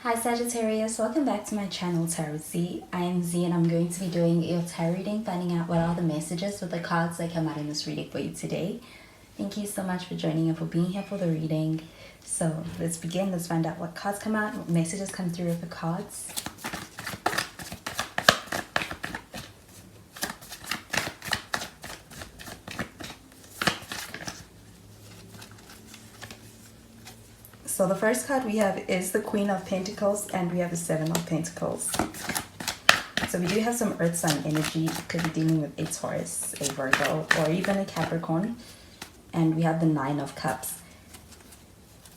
Hi Sagittarius, welcome back to my channel Tarot Z. I am Z and I'm going to be doing your tarot reading, finding out what are the messages with the cards that come out in this reading for you today. Thank you so much for joining and for being here for the reading. So let's begin. Let's find out what cards come out, what messages come through with the cards. So the first card we have is the Queen of Pentacles and we have the Seven of Pentacles. So we do have some earth sign energy. Could be dealing with a Taurus, a Virgo, or even a Capricorn. And we have the Nine of Cups.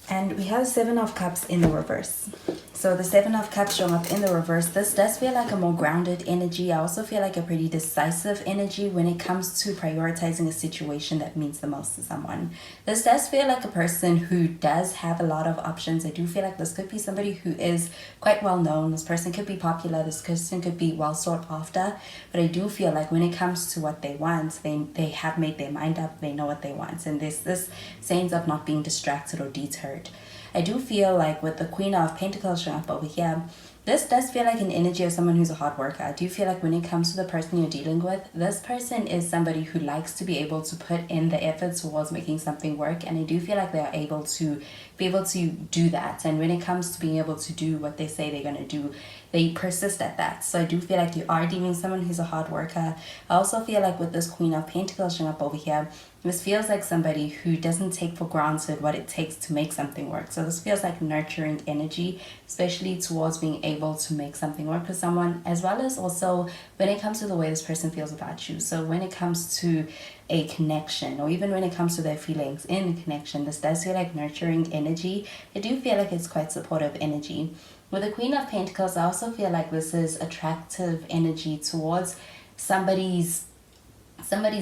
And we have Seven of Cups in the reverse. So the Seven of Cups showing up in the reverse. This does feel like a more grounded energy. I also feel like a pretty decisive energy when it comes to prioritizing a situation that means the most to someone. This does feel like a person who does have a lot of options. I do feel like this could be somebody who is quite well known. This person could be popular. This person could be well sought after. But I do feel like when it comes to what they want, they have made their mind up. They know what they want. And there's this sense of not being distracted or deterred. I do feel like with the Queen of Pentacles showing up over here, this does feel like an energy of someone who's a hard worker. I do feel like when it comes to the person you're dealing with, this person is somebody who likes to be able to put in the effort towards making something work. And I do feel like they are able to do that. And when it comes to being able to do what they say they're going to do, they persist at that. So I do feel like you are dealing with someone who's a hard worker. I also feel like with this Queen of Pentacles showing up over here, this feels like somebody who doesn't take for granted what it takes to make something work. So this feels like nurturing energy, especially towards being able to make something work with someone, as well as also when it comes to the way this person feels about you. So when it comes to a connection, or even when it comes to their feelings in a connection, this does feel like nurturing energy. I do feel like it's quite supportive energy. With the Queen of Pentacles, I also feel like this is attractive energy towards somebody's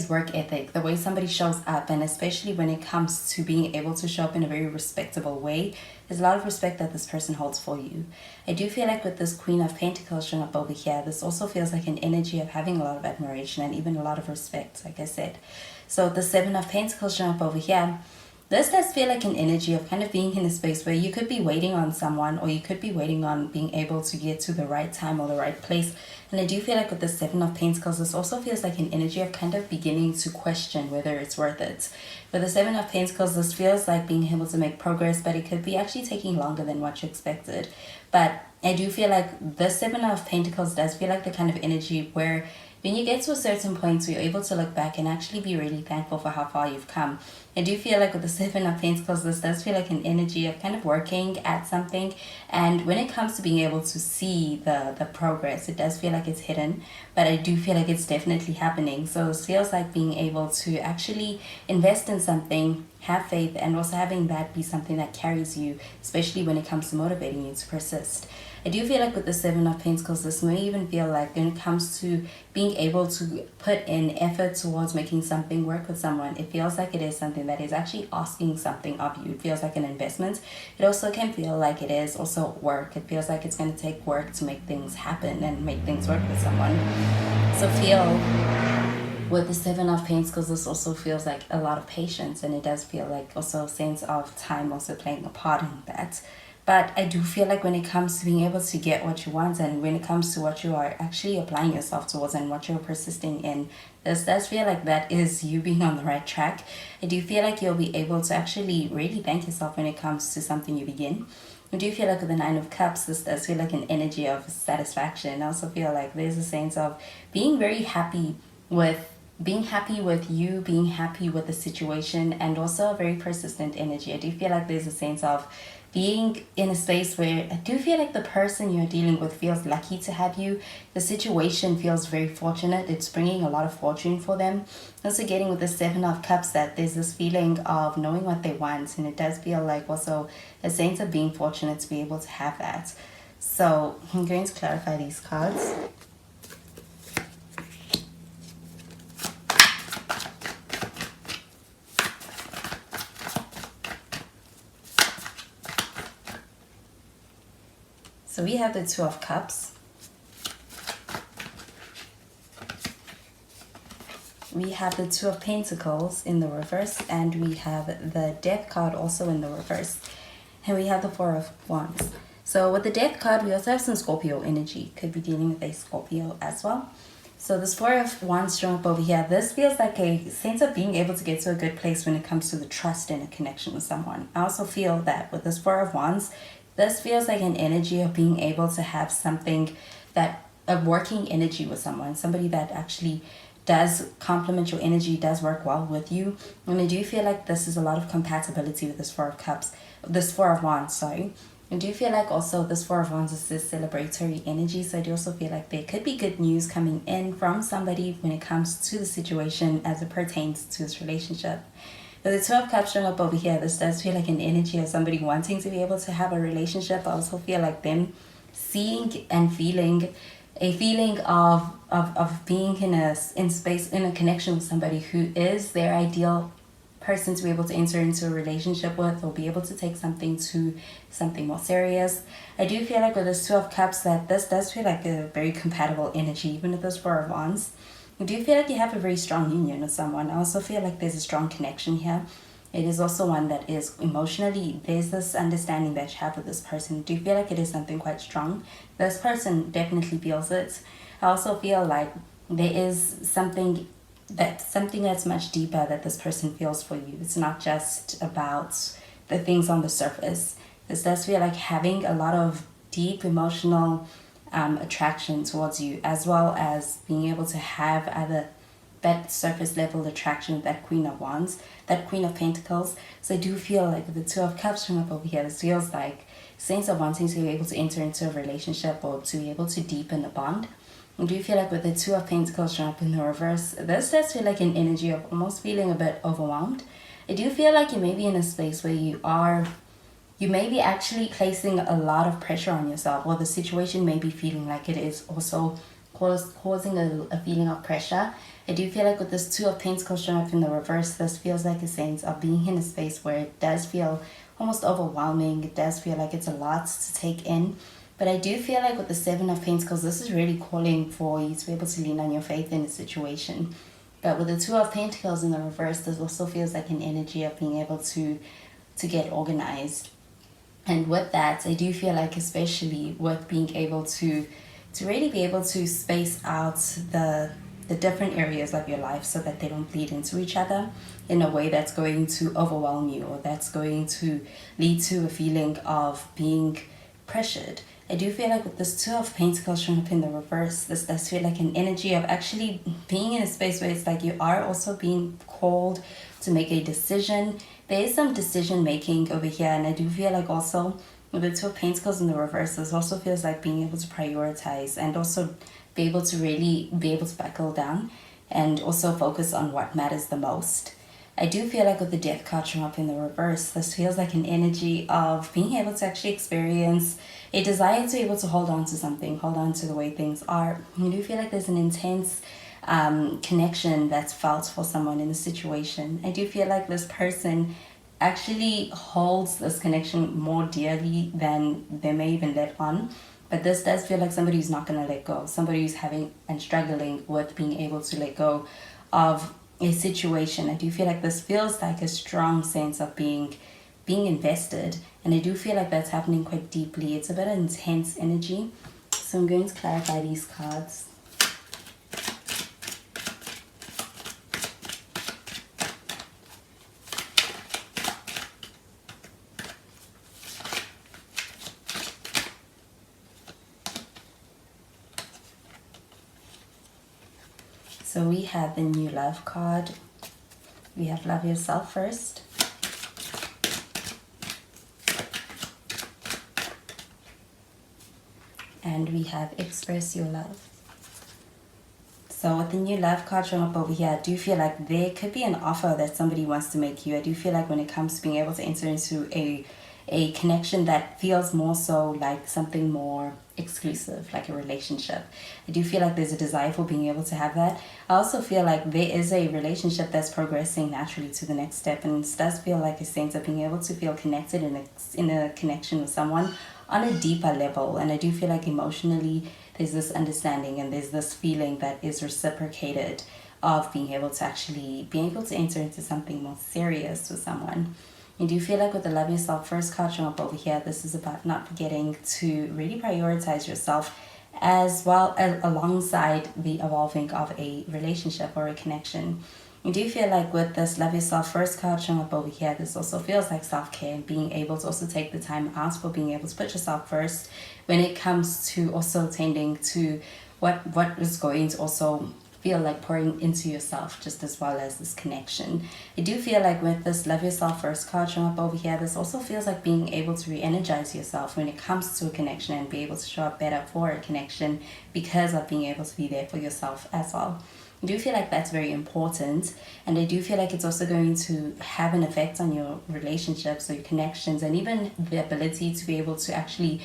work ethic, the way somebody shows up, and especially when it comes to being able to show up in a very respectable way. There's a lot of respect that this person holds for you. I do feel like with this Queen of Pentacles showing up over here, this also feels like an energy of having a lot of admiration and even a lot of respect, like I said. So the Seven of Pentacles showing up over here, this does feel like an energy of kind of being in a space where you could be waiting on someone, or you could be waiting on being able to get to the right time or the right place. And I do feel like with the Seven of Pentacles, this also feels like an energy of kind of beginning to question whether it's worth it. With the Seven of Pentacles, this feels like being able to make progress, but it could be actually taking longer than what you expected. But I do feel like the Seven of Pentacles does feel like the kind of energy where when you get to a certain point where you're able to look back and actually be really thankful for how far you've come. I do feel like with the Seven of Pentacles, this does feel like an energy of kind of working at something. And when it comes to being able to see the progress, it does feel like it's hidden. But I do feel like it's definitely happening. So it feels like being able to actually invest in something, have faith, and also having that be something that carries you, especially when it comes to motivating you to persist. I do feel like with the Seven of Pentacles, this may even feel like when it comes to being able to put in effort towards making something work with someone, it feels like it is something that is actually asking something of you. It feels like an investment. It also can feel like it is also work. It feels like it's going to take work to make things happen and make things work with someone. So with the Seven of Pentacles, this also feels like a lot of patience, and it does feel like also a sense of time also playing a part in that. But I do feel like when it comes to being able to get what you want, and when it comes to what you are actually applying yourself towards and what you're persisting in, this does feel like that is you being on the right track. I do feel like you'll be able to actually really thank yourself when it comes to something you begin. I do feel like with the Nine of Cups, this does feel like an energy of satisfaction. I also feel like there's a sense of being very happy with you, being happy with the situation, and also a very persistent energy. I do feel like there's a sense of being in a space where I do feel like the person you're dealing with feels lucky to have you. The situation feels very fortunate. It's bringing a lot of fortune for them. Also getting with the Seven of Cups that there's this feeling of knowing what they want, and it does feel like also a sense of being fortunate to be able to have that. So I'm going to clarify these cards. So we have the Two of Cups. We have the Two of Pentacles in the reverse, and we have the Death card also in the reverse. And we have the Four of Wands. So with the Death card, we also have some Scorpio energy. Could be dealing with a Scorpio as well. So this Four of Wands showing up over here, this feels like a sense of being able to get to a good place when it comes to the trust and a connection with someone. I also feel that with this Four of Wands, this feels like an energy of being able to have something that, a working energy with someone, somebody that actually does complement your energy, does work well with you. And I do feel like this is a lot of compatibility with this this Four of Wands, sorry. I do feel like also this Four of Wands is this celebratory energy, so I do also feel like there could be good news coming in from somebody when it comes to the situation as it pertains to this relationship. With the Two of Cups showing up over here, this does feel like an energy of somebody wanting to be able to have a relationship. I also feel like them seeing and feeling a feeling of being in a connection with somebody who is their ideal person to be able to enter into a relationship with, or be able to take something to something more serious. I do feel like with this Two of Cups that this does feel like a very compatible energy, even with this Four of Wands. I do feel like you have a very strong union with someone. I also feel like there's a strong connection here. It is also one that is emotionally, there's this understanding that you have with this person. I do feel like it is something quite strong. This person definitely feels it. I also feel like there is something that's much deeper that this person feels for you. It's not just about the things on the surface. This does feel like having a lot of deep emotional attraction towards you, as well as being able to have either that surface level attraction with that Queen of Wands, that Queen of Pentacles. So I do feel like the Two of Cups showing up over here, this feels like sense of wanting to be able to enter into a relationship or to be able to deepen the bond. I do feel like with the Two of Pentacles showing up in the reverse, this does feel like an energy of almost feeling a bit overwhelmed. I do feel like you may be in a space where you may be actually placing a lot of pressure on yourself, or the situation may be feeling like it is also causing a feeling of pressure. I do feel like with this Two of Pentacles showing up in the reverse, this feels like a sense of being in a space where it does feel almost overwhelming. It does feel like it's a lot to take in. But I do feel like with the Seven of Pentacles, this is really calling for you to be able to lean on your faith in a situation. But with the Two of Pentacles in the reverse, this also feels like an energy of being able to get organized. And with that, I do feel like, especially with being able to really be able to space out the different areas of your life so that they don't bleed into each other in a way that's going to overwhelm you, or that's going to lead to a feeling of being pressured. I do feel like with this Two of Pentacles showing up in the reverse, this does feel like an energy of actually being in a space where it's like you are also being called to make a decision. There is some decision making over here, and I do feel like also with the Two of Pentacles in the reverse, this also feels like being able to prioritize and also be able to really be able to buckle down and also focus on what matters the most. I do feel like with the Death card showing up in the reverse, this feels like an energy of being able to actually experience a desire to be able to hold on to something, hold on to the way things are. I do feel like there's an intense connection that's felt for someone in the situation. I do feel like this person actually holds this connection more dearly than they may even let on. But this does feel like somebody who's not going to let go. Somebody who's having and struggling with being able to let go of a situation. I do feel like this feels like a strong sense of being invested. And I do feel like that's happening quite deeply. It's a bit of intense energy. So I'm going to clarify these cards. So we have the New Love card. We have Love Yourself First. And we have Express Your Love. So with the New Love card showing up over here, I do feel like there could be an offer that somebody wants to make you. I do feel like when it comes to being able to enter into a connection that feels more so like something more exclusive, like a relationship, I do feel like there's a desire for being able to have that. I also feel like there is a relationship that's progressing naturally to the next step, and it does feel like a sense of being able to feel connected in a connection with someone on a deeper level. And I do feel like emotionally there's this understanding and there's this feeling that is reciprocated of being able to actually be able to enter into something more serious with someone. You do feel like with the Love Yourself First card showing up over here, this is about not forgetting to really prioritize yourself as well as alongside the evolving of a relationship or a connection. You do feel like with this Love Yourself First card showing up over here, this also feels like self-care and being able to also take the time out for being able to put yourself first when it comes to also tending to what is going to also feel like pouring into yourself just as well as this connection. I do feel like with this Love Yourself First card showing up over here, this also feels like being able to re-energize yourself when it comes to a connection and be able to show up better for a connection because of being able to be there for yourself as well. I do feel like that's very important, and I do feel like it's also going to have an effect on your relationships or your connections and even the ability to be able to actually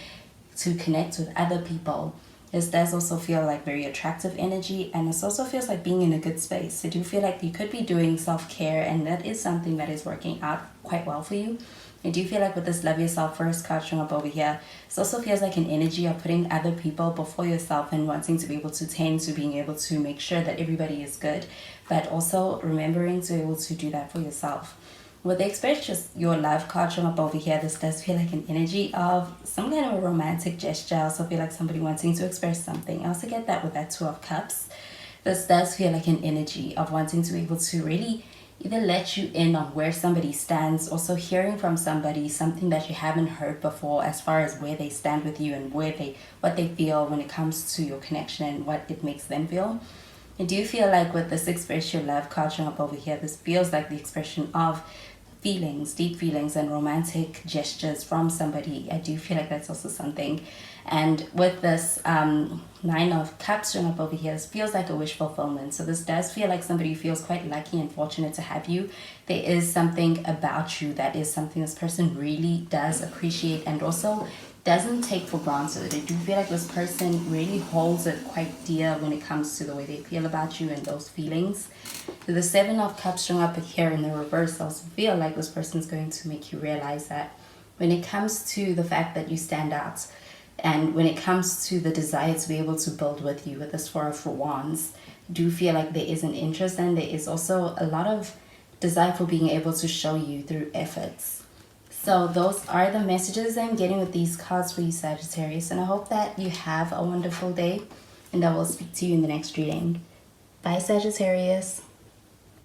to connect with other people. This does also feel like very attractive energy, and this also feels like being in a good space. I do feel like you could be doing self-care, and that is something that is working out quite well for you. I do feel like with this Love Yourself First card showing up over here, this also feels like an energy of putting other people before yourself and wanting to be able to tend to being able to make sure that everybody is good, but also remembering to be able to do that for yourself. With the Express Your Love card showing up over here, this does feel like an energy of some kind of a romantic gesture. I also feel like somebody wanting to express something. I also get that with that Two of Cups. This does feel like an energy of wanting to be able to really either let you in on where somebody stands, also hearing from somebody something that you haven't heard before as far as where they stand with you and what they feel when it comes to your connection and what it makes them feel. I do feel like with this Express Your Love card showing up over here, this feels like the expression of feelings, deep feelings and romantic gestures from somebody. I do feel like that's also something. And with this Nine of Cups showing up over here, this feels like a wish fulfillment. So this does feel like somebody feels quite lucky and fortunate to have you. There is something about you that is something this person really does appreciate and also doesn't take for granted. I do feel like this person really holds it quite dear when it comes to the way they feel about you and those feelings. So the Seven of Cups showing up here in the reverse, I also feel like this person is going to make you realize that when it comes to the fact that you stand out and when it comes to the desire to be able to build with you with this Four of Wands, I do feel like there is an interest and there is also a lot of desire for being able to show you through efforts. So those are the messages I'm getting with these cards for you, Sagittarius, and I hope that you have a wonderful day, and I will speak to you in the next reading. Bye, Sagittarius.